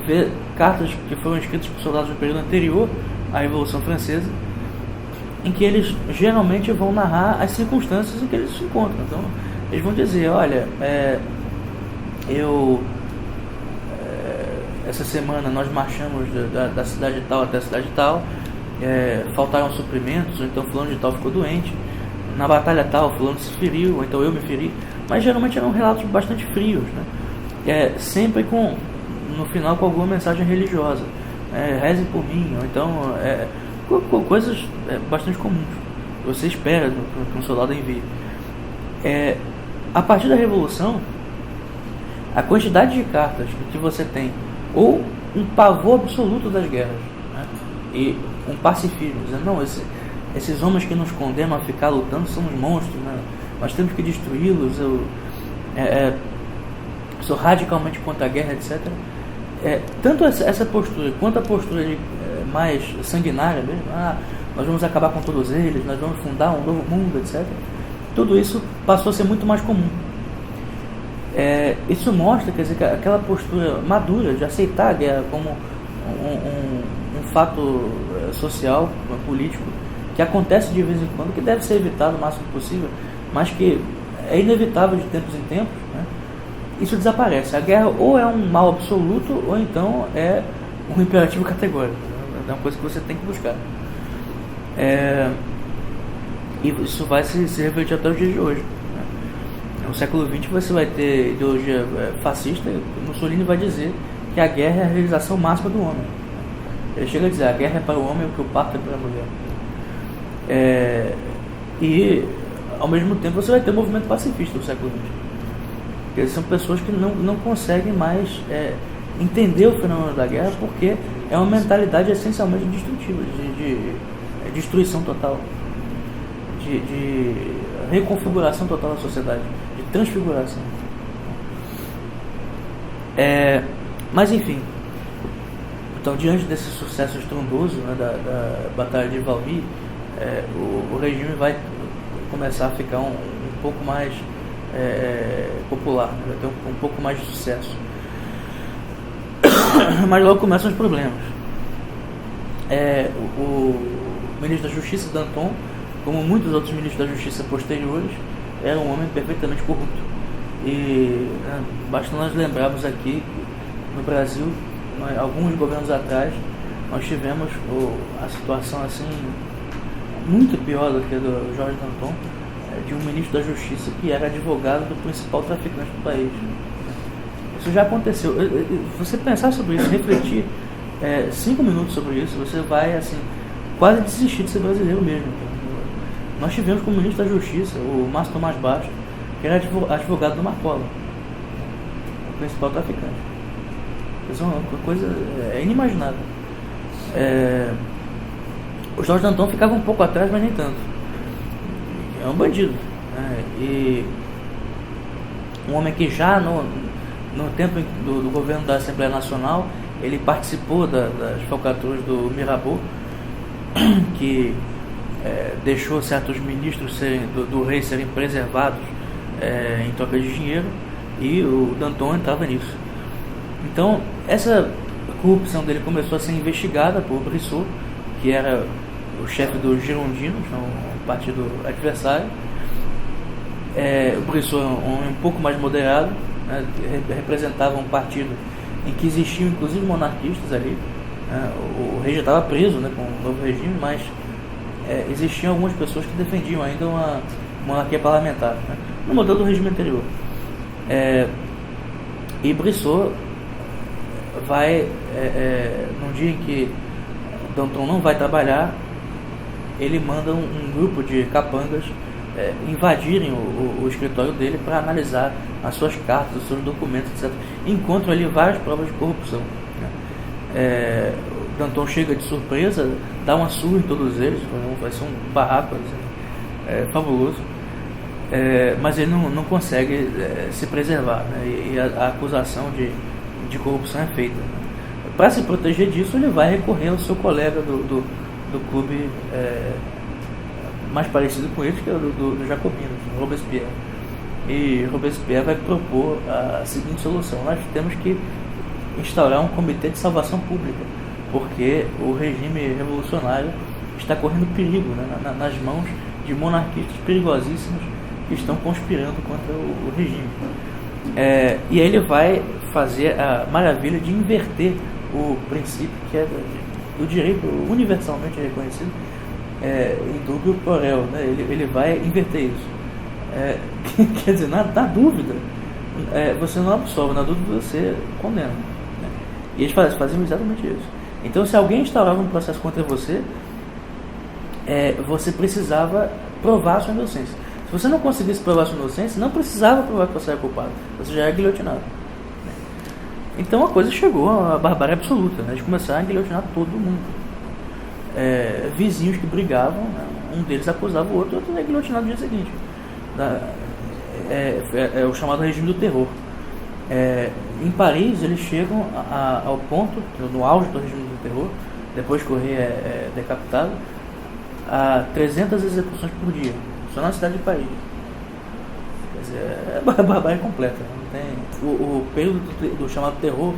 vê cartas que foram escritas por soldados no período anterior à Revolução Francesa, em que eles geralmente vão narrar as circunstâncias em que eles se encontram. Então, eles vão dizer, olha, essa semana nós marchamos da cidade tal até a cidade tal, faltaram suprimentos, ou então fulano de tal ficou doente, na batalha tal fulano se feriu, ou então eu me feri. Mas geralmente eram relatos bastante frios, né? Sempre no final com alguma mensagem religiosa, reze por mim, ou então coisas bastante comuns que você espera que um soldado envie. A partir da Revolução, a quantidade de cartas que você tem, ou um pavor absoluto das guerras, né? E um pacifismo, dizendo, não, esses homens que nos condenam a ficar lutando são uns monstros, né? Nós temos que destruí-los, eu sou radicalmente contra a guerra, etc. Tanto essa postura quanto a postura mais sanguinária mesmo, nós vamos acabar com todos eles, nós vamos fundar um novo mundo, etc. Tudo isso passou a ser muito mais comum. Isso mostra, quer dizer, que aquela postura madura de aceitar a guerra como um fato social, político, que acontece de vez em quando, que deve ser evitado o máximo possível, mas que é inevitável de tempos em tempos, né? Isso desaparece. A guerra ou é um mal absoluto, ou então é um imperativo categórico. É uma coisa que você tem que buscar. E isso vai se refletir até os dias de hoje. No século XX você vai ter ideologia fascista. Mussolini vai dizer que a guerra é a realização máxima do homem. Ele chega a dizer, a guerra é para o homem o que o parto é para a mulher. E ao mesmo tempo você vai ter o movimento pacifista do século XX. Eles são pessoas que não conseguem mais entender o fenômeno da guerra, porque é uma mentalidade essencialmente destrutiva, de destruição total, de reconfiguração total da sociedade, de transfiguração. Mas enfim, então diante desse sucesso estrondoso, né, da Batalha de Valmy, o regime vai começar a ficar um pouco mais popular, vai ter um pouco mais de sucesso. Mas logo começam os problemas. O ministro da Justiça, Danton, como muitos outros ministros da Justiça posteriores, era um homem perfeitamente corrupto. E basta nós lembrarmos aqui que no Brasil, alguns governos atrás, nós tivemos a situação assim muito pior do que a do Jorge Danton, de um ministro da Justiça que era advogado do principal traficante do país. Isso já aconteceu. Você pensar sobre isso, refletir 5 minutos sobre isso, você vai assim quase desistir de ser brasileiro mesmo. Nós tivemos como ministro da Justiça o Márcio Tomás Bastos, que era advogado do Marcola, o principal traficante. Isso é uma coisa inimaginável. O Jorge Danton ficava um pouco atrás, mas nem tanto. É um bandido, né? E um homem que já no tempo do governo da Assembleia Nacional, ele participou das falcatruas do Mirabeau, que deixou certos ministros do rei serem preservados em troca de dinheiro, e o Danton entrava nisso. Então, essa corrupção dele começou a ser investigada por Brissot, que era o chefe dos Girondinos, um partido adversário. O Brissot, um pouco mais moderado, né, representava um partido em que existiam inclusive monarquistas ali. O rei já estava preso, né, com o novo regime, mas existiam algumas pessoas que defendiam ainda uma monarquia parlamentar, né, no modelo do regime anterior. E Brissot vai, num dia em que Danton não vai trabalhar, ele manda um grupo de capangas invadirem o escritório dele para analisar as suas cartas, os seus documentos, etc. Encontram ali várias provas de corrupção, né? Danton chega de surpresa, dá uma surra em todos eles, vai ser um barraco assim, fabuloso, mas ele não consegue se preservar, né? E a acusação de corrupção é feita, né? Para se proteger disso, ele vai recorrer ao seu colega do clube mais parecido com ele, que é o do Jacobinos, Robespierre. E Robespierre vai propor a seguinte solução: nós temos que instaurar um comitê de salvação pública, porque o regime revolucionário está correndo perigo, né, nas mãos de monarquistas perigosíssimos que estão conspirando contra o regime. E aí ele vai fazer a maravilha de inverter o princípio que é do direito universalmente reconhecido, em dúvida pro réu, né? Ele vai inverter isso. Quer dizer, na dúvida, você não absolve, na dúvida você condena, né? E eles faziam exatamente isso. Então, se alguém instaurava um processo contra você, você precisava provar a sua inocência. Se você não conseguisse provar a sua inocência, não precisava provar que você era culpado, você já era guilhotinado. Então a coisa chegou à barbárie absoluta, né? De começar a guilhotinar todo mundo. Vizinhos que brigavam, né? Um deles acusava o outro era guilhotinado no dia seguinte. É o chamado regime do terror. Em Paris eles chegam ao ponto, no auge do regime do terror, depois que o rei é decapitado, a 300 execuções por dia, só na cidade de Paris. Quer dizer, é barbárie completa. Não tem... O período do chamado terror,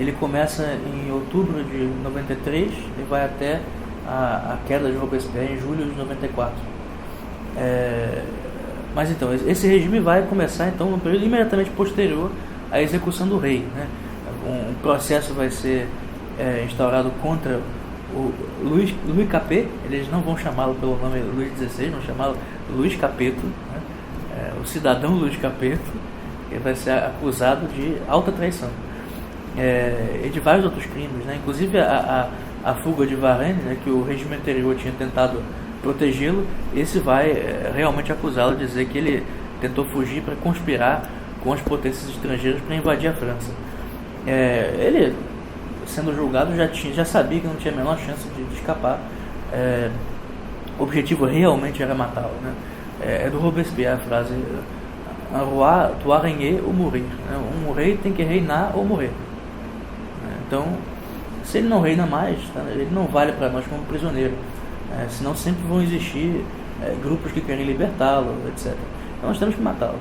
ele começa em outubro de 93 e vai até a queda de Robespierre em julho de 94. Mas então, esse regime vai começar então no período imediatamente posterior à execução do rei, né? Um processo vai ser instaurado contra o Louis Capet. Eles não vão chamá-lo pelo nome Luís XVI, vão chamá-lo Luís Capeto, né? O cidadão Luís Capeto, que vai ser acusado de alta traição, e de vários outros crimes, né? Inclusive a fuga de Varennes, né, que o regime anterior tinha tentado protegê-lo. Esse vai realmente acusá-lo de dizer que ele tentou fugir para conspirar com as potências estrangeiras para invadir a França. Ele, sendo julgado, já sabia que não tinha a menor chance de escapar. O objetivo realmente era matá-lo, né? É do Robespierre a frase: un roi doit régner ou mourir, né? Um rei tem que reinar ou morrer. Então, se ele não reina mais, tá? Ele não vale para nós como prisioneiro, senão sempre vão existir grupos que querem libertá-lo, etc. Então nós temos que matá-lo.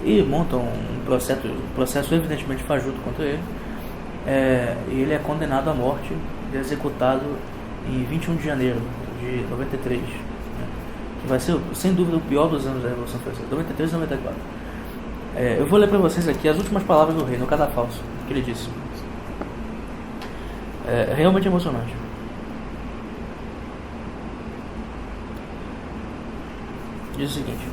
E montam um processo evidentemente fajuto contra ele, e ele é condenado à morte e executado em 21 de janeiro de 93, né? que vai ser, sem dúvida, o pior dos anos da Revolução Francesa, 93 e 94. Eu vou ler para vocês aqui as últimas palavras do rei, no Cadafalso, que ele disse. É realmente emocionante. Diz o seguinte: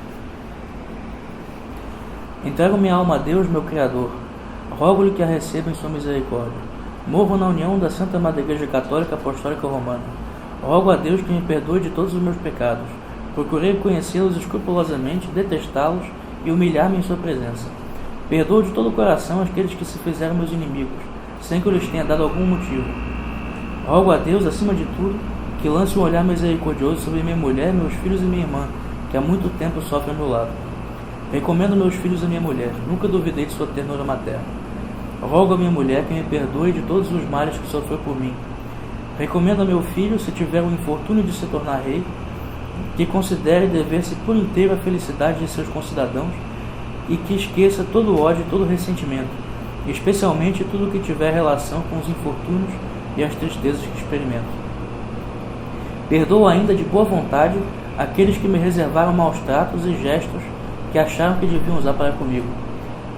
entrego minha alma a Deus, meu Criador. Rogo-lhe que a receba em sua misericórdia. Morro na união da Santa Madre Igreja Católica Apostólica Romana. Rogo a Deus que me perdoe de todos os meus pecados. Procurei conhecê-los escrupulosamente, detestá-los e humilhar-me em sua presença. Perdoo de todo o coração aqueles que se fizeram meus inimigos, sem que eu lhes tenha dado algum motivo. Rogo a Deus, acima de tudo, que lance um olhar misericordioso sobre minha mulher, meus filhos e minha irmã, que há muito tempo sofrem ao meu lado. Recomendo meus filhos a minha mulher, nunca duvidei de sua ternura materna. Rogo a minha mulher que me perdoe de todos os males que sofreu por mim. Recomendo a meu filho, se tiver o infortúnio de se tornar rei, que considere dever-se por inteiro a felicidade de seus concidadãos e que esqueça todo o ódio e todo o ressentimento, especialmente tudo que tiver relação com os infortúnios e as tristezas que experimento. Perdoo ainda de boa vontade aqueles que me reservaram maus tratos e gestos que acharam que deviam usar para comigo.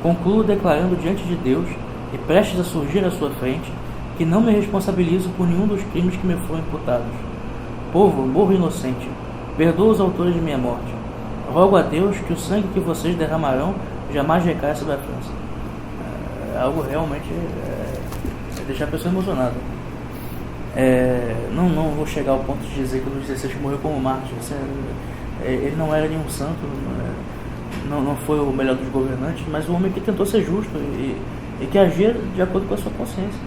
Concluo declarando diante de Deus e prestes a surgir à sua frente que não me responsabilizo por nenhum dos crimes que me foram imputados. Povo, morro inocente, perdoa os autores de minha morte. Rogo a Deus que o sangue que vocês derramarão jamais recaia sobre a França. É algo realmente deixar a pessoa emocionada. Não vou chegar ao ponto de dizer que o Luís XVI morreu como mártir. Ele não era nenhum santo, não foi o melhor dos governantes, mas um homem que tentou ser justo e que agia de acordo com a sua consciência.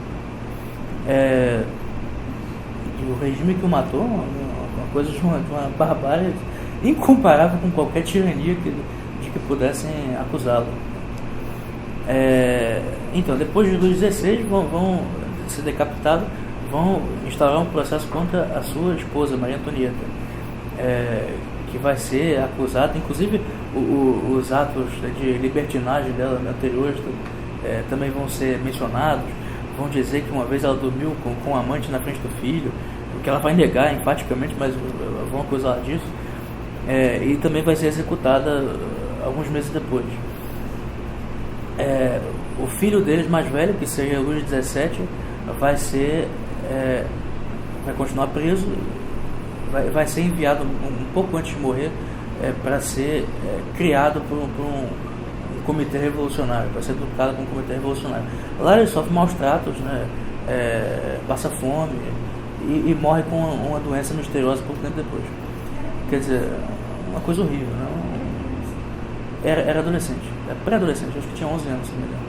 E o regime que o matou, uma coisa de uma barbárie incomparável com qualquer tirania de que pudessem acusá-lo. Então, depois de Luís XVI, vão ser decapitados, vão instaurar um processo contra a sua esposa, Maria Antonieta, que vai ser acusada, inclusive os atos de libertinagem dela anteriores também vão ser mencionados. Vão dizer que uma vez ela dormiu com um amante na frente do filho, o que ela vai negar enfaticamente, mas vão acusar disso. E também vai ser executada alguns meses depois. O filho deles mais velho, que seria Luís XVII, vai continuar preso, vai ser enviado um pouco antes de morrer para ser criado por um comitê revolucionário, para ser educado por um comitê revolucionário. Lá ele sofre maus tratos, né? Passa fome e morre com uma doença misteriosa pouco tempo depois. Quer dizer, uma coisa horrível, né? Era adolescente, pré-adolescente, acho que tinha 11 anos, se não me engano.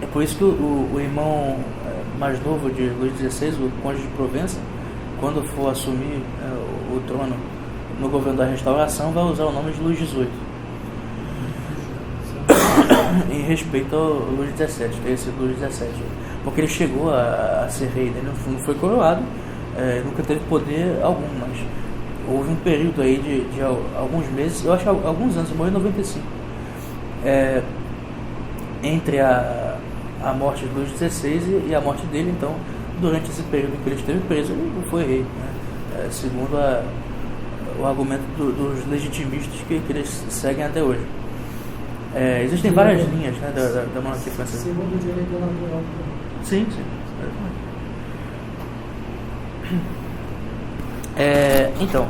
É por isso que o irmão mais novo de Luís XVI, o Conde de Provença, quando for assumir o trono no governo da Restauração, vai usar o nome de Luís XVIII, em respeito ao Luís XVII, teria sido Luís XVII, porque ele chegou a ser rei, ele não foi coroado, nunca teve poder algum, mas houve um período aí de alguns meses, eu acho que alguns anos, ele morreu em 95, entre a morte de Luís XVI e a morte dele. Então, durante esse período em que ele esteve preso, ele não foi rei, né? Segundo o argumento dos legitimistas que eles seguem até hoje. Existem várias linhas, né, da monarquia francesa. Segundo o direito natural. Sim. Então,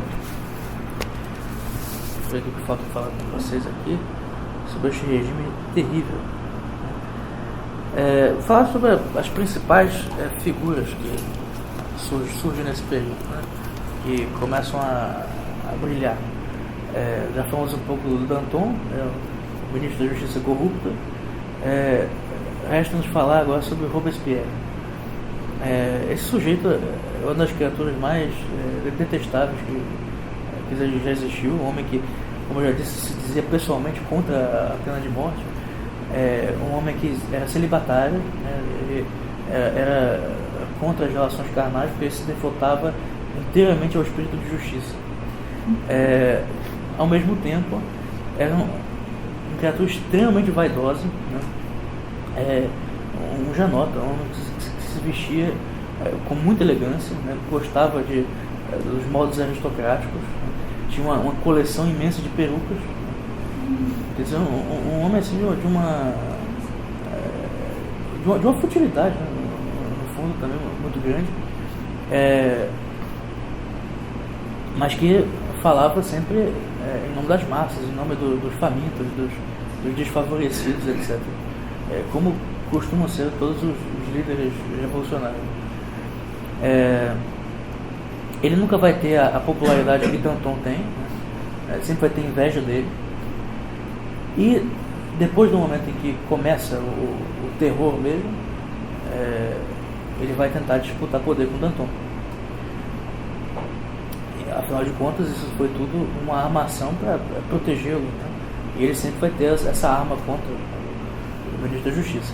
deixa eu ver o que falta falar com vocês aqui sobre este regime terrível. Falar sobre as principais figuras que surgem nesse período, né, que começam a brilhar. Já falamos um pouco do Danton, o ministro da Justiça corrupto. Resta-nos falar agora sobre Robespierre. Esse sujeito é uma das criaturas mais detestáveis que já existiu, um homem que, como eu já disse, se dizia pessoalmente contra a pena de morte. Um homem que era celibatário, né? Ele era contra as relações carnais, porque ele se devotava inteiramente ao espírito de justiça. Ao mesmo tempo, era uma criatura extremamente vaidosa, né? Um janota, um homem que se vestia com muita elegância, né? Gostava de dos modos aristocráticos, né? Tinha uma coleção imensa de perucas, né? Quer dizer, um homem assim de uma futilidade, né? No fundo também muito grande, mas que falava sempre em nome das massas, em nome dos famintos, dos desfavorecidos, etc. Como costumam ser todos os líderes revolucionários. Ele nunca vai ter a popularidade que Danton tem, né? Sempre vai ter inveja dele. E depois do momento em que começa o terror mesmo, ele vai tentar disputar poder com Danton. Afinal de contas, isso foi tudo uma armação para protegê-lo, né? E ele sempre vai ter essa arma contra o ministro da Justiça.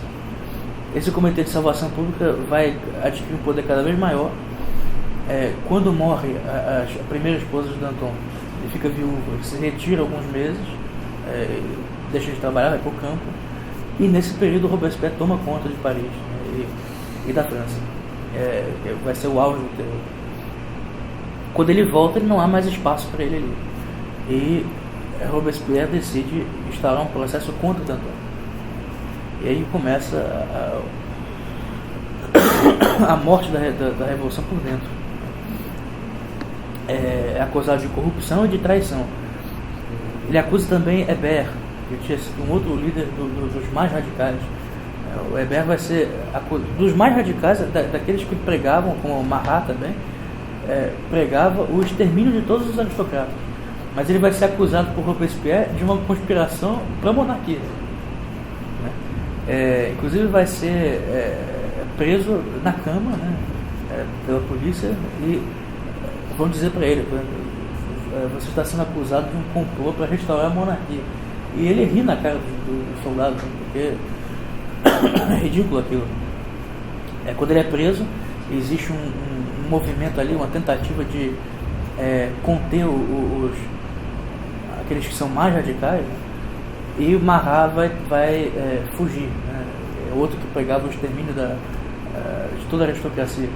Esse Comitê de Salvação Pública vai adquirir um poder cada vez maior. Quando morre a primeira esposa de Danton, ele fica viúvo, ele se retira alguns meses, deixa de trabalhar, vai para o campo, e nesse período Robespierre toma conta de Paris, né, e da França. Vai ser o auge do terror. Quando ele volta, não há mais espaço para ele ali. E Robespierre decide instaurar um processo contra Danton. E aí começa a morte da Revolução por dentro. É acusado de corrupção e de traição. Ele acusa também Hébert, que tinha sido um outro líder dos mais radicais. O Hébert vai ser dos mais radicais, daqueles que pregavam, como Marat também, pregava o extermínio de todos os aristocratas. Mas ele vai ser acusado por Robespierre de uma conspiração para a monarquia, né? Inclusive vai ser preso na cama, né, pela polícia, e vão dizer para ele: você está sendo acusado de um complô para restaurar a monarquia. E ele ri na cara dos soldados, porque é ridículo aquilo. Quando ele é preso, existe um movimento ali, uma tentativa de conter aqueles que são mais radicais, né? E o Marat vai fugir, né? É outro que pregava o extermínio de toda a aristocracia.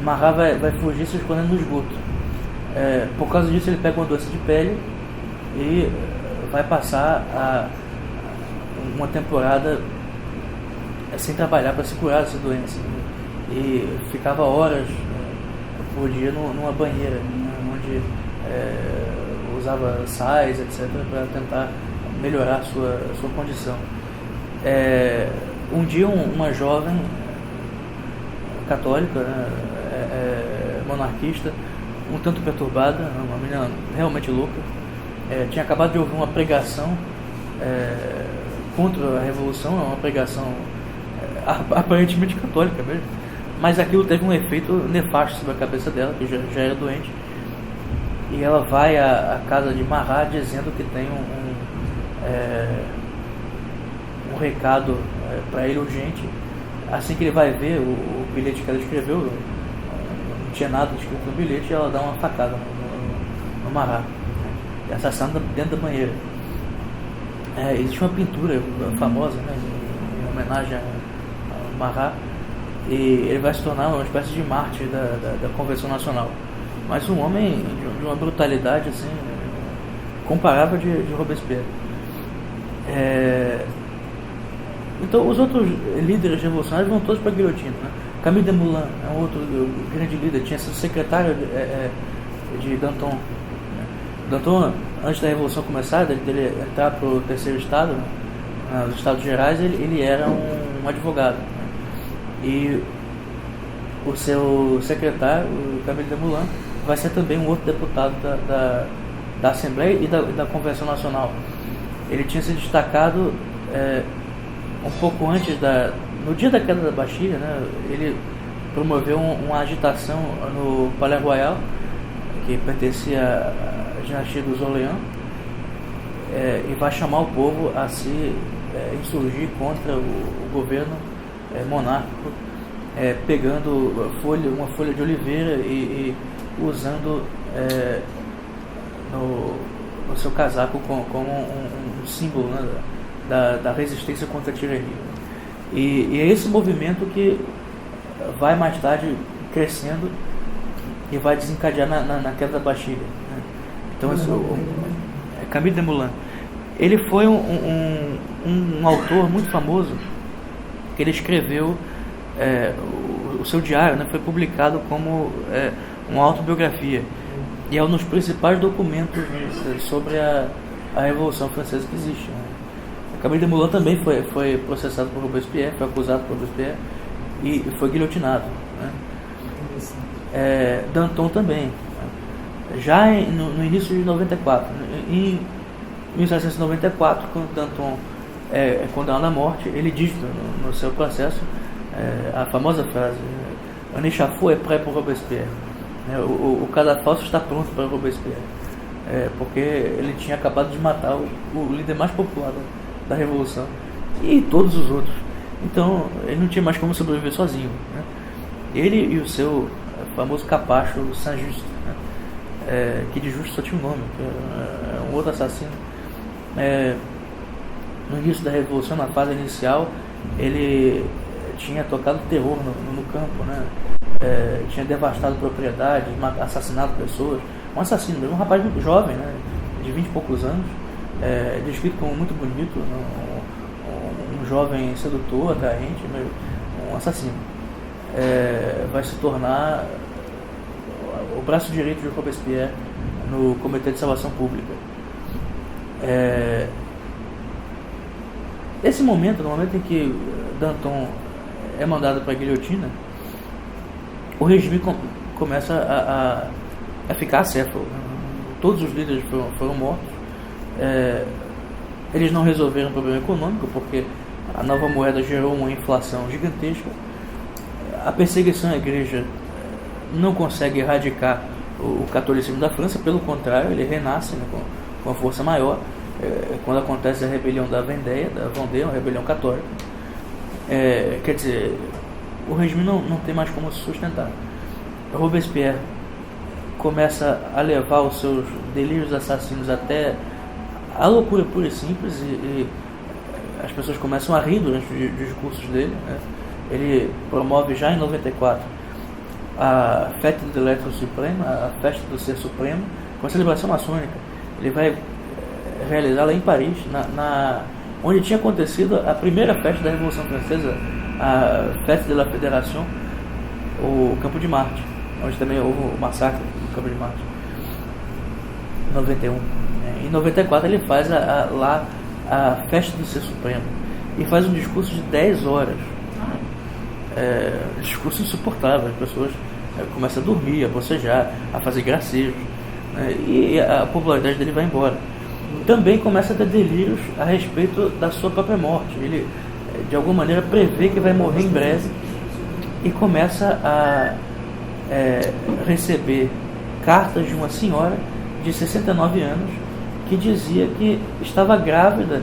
Marat vai fugir se escondendo no esgoto. Por causa disso, ele pega uma doença de pele e vai passar uma temporada sem trabalhar para se curar dessa doença, né? E ficava horas por dia numa banheira, né, onde usava sais, etc., para tentar melhorar a sua condição. Um dia uma jovem católica, né, monarquista, um tanto perturbada, uma menina realmente louca, tinha acabado de ouvir uma pregação contra a Revolução, uma pregação aparentemente católica mesmo, mas aquilo teve um efeito nefasto sobre a cabeça dela, que já era doente, e ela vai à casa de Marat dizendo que tem um recado para ele urgente. Assim que ele vai ver o bilhete que ela escreveu, não tinha nada escrito no bilhete, e ela dá uma facada no Marat, e assassina dentro da banheira. Existe uma pintura famosa, né, em homenagem a Marat, e ele vai se tornar uma espécie de mártir da Convenção Nacional, mas um homem de uma brutalidade assim, comparável de Robespierre. Então os outros líderes revolucionários vão todos para a guilhotina, né? Camille Desmoulins é um outro grande líder, tinha sido secretário de Danton, né? Danton, antes da Revolução começar, dele entrar para o terceiro estado, né, nos Estados Gerais, ele era um advogado, né? E o seu secretário, o Camille Desmoulins, vai ser também um outro deputado da Assembleia e da Convenção Nacional. Ele tinha se destacado um pouco antes, no dia da queda da Bastilha, né, ele promoveu uma agitação no Palais Royal, que pertencia à dinastia dos Orleans, e vai chamar o povo a se insurgir contra o governo monárquico, pegando uma folha de oliveira e usando no seu casaco como um símbolo, né, da resistência contra a tirania. E é esse movimento que vai mais tarde crescendo e vai desencadear na queda da Bastilha. Né? Então, Camille Desmoulins, ele foi um autor muito famoso, que ele escreveu o seu diário, né, foi publicado como uma autobiografia, e é um dos principais documentos sobre a Revolução Francesa que existe. Né? Camille Desmoulins também foi processado por Robespierre, foi acusado por Robespierre e foi guilhotinado. Né? Danton também. Já no início de 94, em 1794, quando Danton é condenado à morte, ele diz no seu processo a famosa frase: "Un échafaud est prêt pour Robespierre", né? O cadafalso está pronto para Robespierre, porque ele tinha acabado de matar o líder mais popular da Revolução e todos os outros. Então ele não tinha mais como sobreviver sozinho, né? Ele e o seu famoso capacho Saint-Just, né? Que de justo só tinha um nome, que é um outro assassino. No início da Revolução, na fase inicial, ele tinha tocado terror no campo, né? Tinha devastado propriedades, assassinado pessoas. Um assassino, um rapaz muito jovem, né? De 20 e poucos anos, descrito como muito bonito, um jovem sedutor, atraente, um assassino. Vai se tornar o braço direito de Robespierre no Comitê de Salvação Pública. Esse momento, no momento em que Danton é mandado para a guilhotina, o regime começa a ficar acéfalo. Todos os líderes foram mortos. Eles não resolveram o problema econômico, porque a nova moeda gerou uma inflação gigantesca. A perseguição à igreja não consegue erradicar o catolicismo da França, pelo contrário, ele renasce, né, com uma força maior, quando acontece a rebelião da Vendée, uma rebelião católica. Quer dizer, o regime não tem mais como se sustentar. Robespierre começa a levar os seus delírios assassinos até a loucura pura e simples, e as pessoas começam a rir durante os discursos dele, né? Ele promove já em 94 a Fête de l'Être Suprême, a festa do Ser Supremo, com a celebração maçônica. Ele vai realizá-la em Paris, onde tinha acontecido a primeira festa da Revolução Francesa, a Fête de la Fédération, o Campo de Marte, onde também houve o massacre do Campo de Marte, em 91. Em 94 ele faz lá a Festa do Ser Supremo e faz um discurso de 10 horas. Discurso insuportável, as pessoas começam a dormir, a bocejar, a fazer gracejos, né? E a popularidade dele vai embora. Também começa a ter delírios a respeito da sua própria morte. Ele, de alguma maneira, prevê que vai morrer em breve e começa a receber cartas de uma senhora de 69 anos que dizia que estava grávida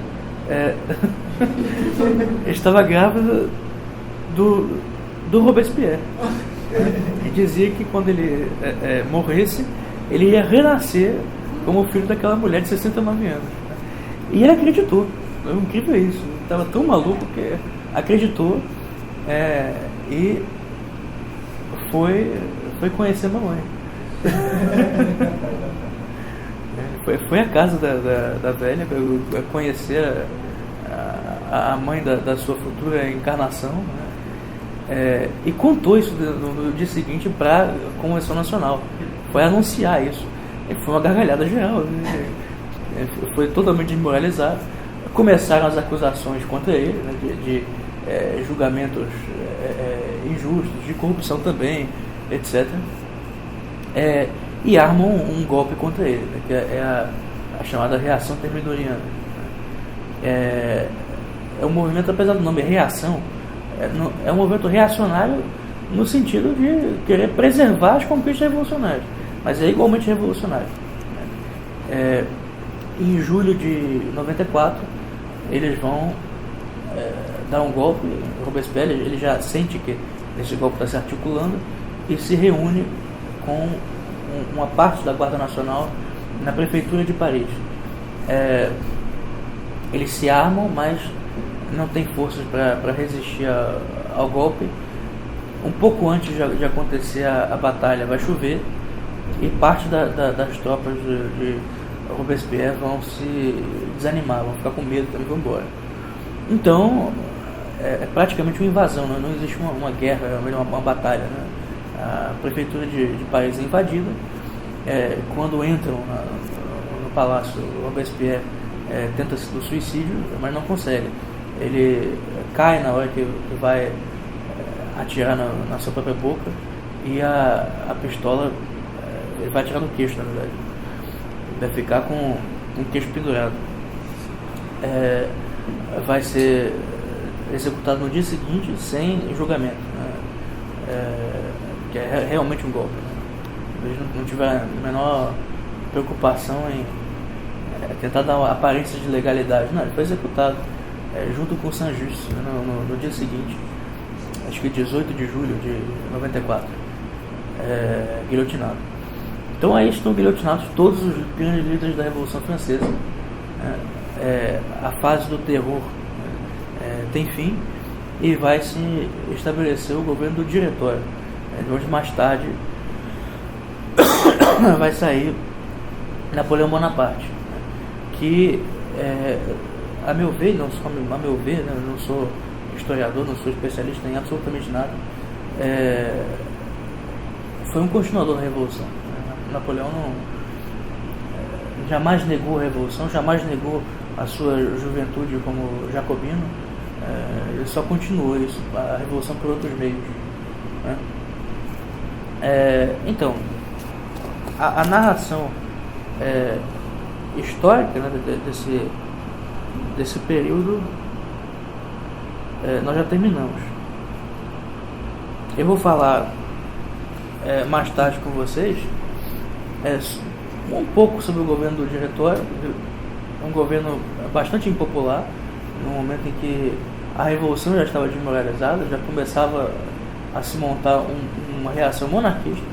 do Robespierre, e dizia que quando ele morresse, ele ia renascer como filho daquela mulher de 69 anos. E ele acreditou. É incrível isso. Ele estava tão maluco que acreditou, e foi conhecer a mamãe. Foi à casa da velha, conhecer a mãe da sua futura encarnação, né? E contou isso no dia seguinte para a Convenção Nacional. Foi anunciar isso. E foi uma gargalhada geral, né? Foi totalmente desmoralizado. Começaram as acusações contra ele, né, de julgamentos injustos, de corrupção também, etc. E armam um golpe contra ele, né, que é a chamada reação termidoriana. É um movimento, apesar do nome reação, é um movimento reacionário no sentido de querer preservar as conquistas revolucionárias, mas é igualmente revolucionário. Em julho de 94, eles vão dar um golpe. Robespierre, ele já sente que esse golpe está se articulando e se reúne com uma parte da Guarda Nacional na prefeitura de Paris. Eles se armam, mas não tem forças para resistir ao golpe, um pouco antes de acontecer a batalha vai chover e parte das tropas de Robespierre vão se desanimar, vão ficar com medo também, vão embora. Então é praticamente uma invasão, não existe uma guerra, uma batalha, né? A prefeitura de Paris é invadida. Quando entram no palácio, Robespierre tenta do suicídio, mas não consegue. Ele cai na hora que vai atirar na sua própria boca e a pistola ele vai atirar no queixo, na verdade. Vai ficar com o queixo pendurado. Vai ser executado no dia seguinte sem julgamento, né? Que é realmente um golpe, né? Eles não tiveram a menor preocupação em tentar dar uma aparência de legalidade. Não, ele foi executado junto com o Saint-Just, né, no dia seguinte, acho que 18 de julho de 94, guilhotinado. Então aí estão guilhotinados todos os grandes líderes da Revolução Francesa. A fase do terror tem fim e vai se estabelecer o governo do Diretório, de onde mais tarde vai sair Napoleão Bonaparte, que a meu ver, né, eu não sou historiador, não sou especialista em absolutamente nada, foi um continuador da Revolução. Napoleão jamais negou a Revolução, jamais negou a sua juventude como jacobino, ele só continuou isso, a Revolução por outros meios, né? Então, a narração histórica, né, desse período nós já terminamos. Eu vou falar mais tarde com vocês um pouco sobre o governo do Diretório, um governo bastante impopular, no momento em que a Revolução já estava desmoralizada, já começava a se montar uma reação monarquista,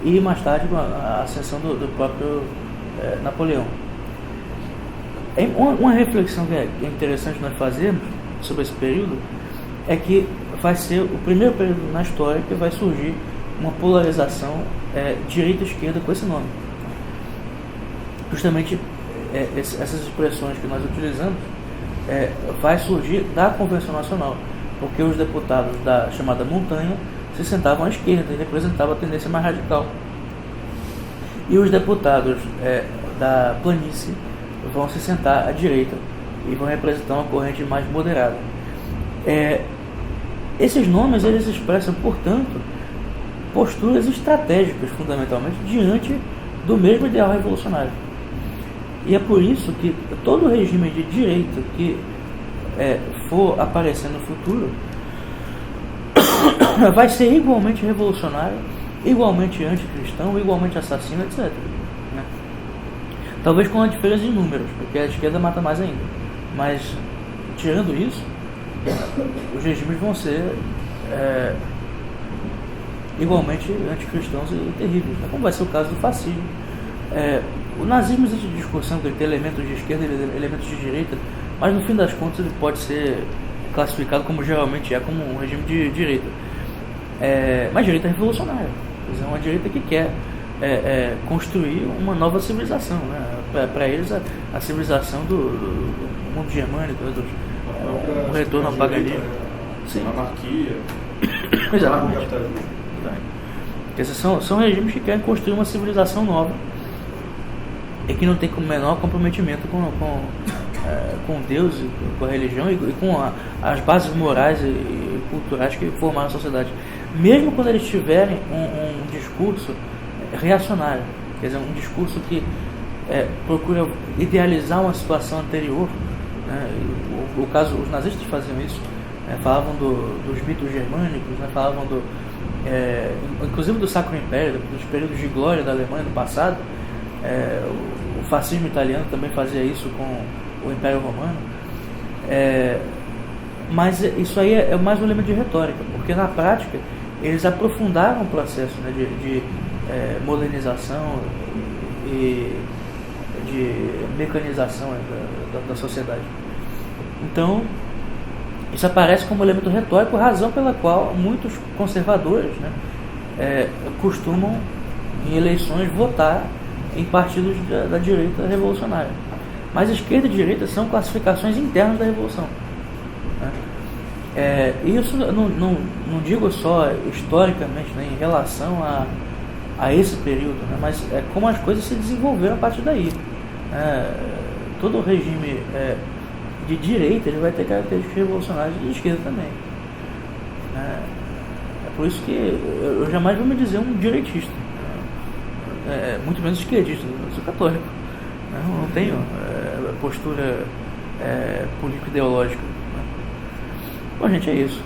e mais tarde com a ascensão do próprio Napoleão. Uma reflexão que é interessante nós fazermos sobre esse período é que vai ser o primeiro período na história que vai surgir uma polarização direita e esquerda com esse nome. Justamente essas expressões que nós utilizamos vai surgir da Convenção Nacional, porque os deputados da chamada montanha se sentavam à esquerda e representavam a tendência mais radical, e os deputados da planície vão se sentar à direita e vão representar uma corrente mais moderada. Esses nomes eles expressam, portanto, posturas estratégicas, fundamentalmente, diante do mesmo ideal revolucionário. E é por isso que todo regime de direita que for aparecer no futuro vai ser igualmente revolucionário, igualmente anticristão, igualmente assassino, etc. Né? Talvez com uma diferença de números, porque a esquerda mata mais ainda. Mas, tirando isso, os regimes vão ser igualmente anticristãos e terríveis, né? Como vai ser o caso do fascismo. O nazismo existe discussão que ele tem elementos de esquerda e elementos de direita, mas no fim das contas ele pode ser classificado como geralmente como um regime de direita. Mas direita revolucionária, quer dizer, uma direita que quer construir uma nova civilização, né? Para eles a civilização do mundo germânico, o retorno ao paganismo, anarquia, exatamente. Esses são regimes que querem construir uma civilização nova e que não tem o menor comprometimento com Deus, com a religião e com as bases morais e culturais que formaram a sociedade, mesmo quando eles tiverem um discurso reacionário, quer dizer, um discurso que procura idealizar uma situação anterior, né? O caso, os nazistas faziam isso, falavam dos mitos germânicos, né? Falavam inclusive do Sacro Império, dos períodos de glória da Alemanha no passado. O fascismo italiano também fazia isso com o Império Romano, mas isso aí é mais um elemento de retórica, porque na prática eles aprofundaram o processo, né, de modernização e de mecanização da sociedade. Então Isso aparece como elemento retórico, razão pela qual muitos conservadores, né, costumam, em eleições, votar em partidos da direita revolucionária. Mas esquerda e direita são classificações internas da revolução. Né? Isso não digo só historicamente, né, em relação a esse período, né, mas como as coisas se desenvolveram a partir daí. Todo regime de direita ele vai ter características revolucionárias e de esquerda também. É por isso que eu jamais vou me dizer um direitista, muito menos esquerdista. Eu sou católico, não tenho postura político-ideológica. Bom, gente, é isso.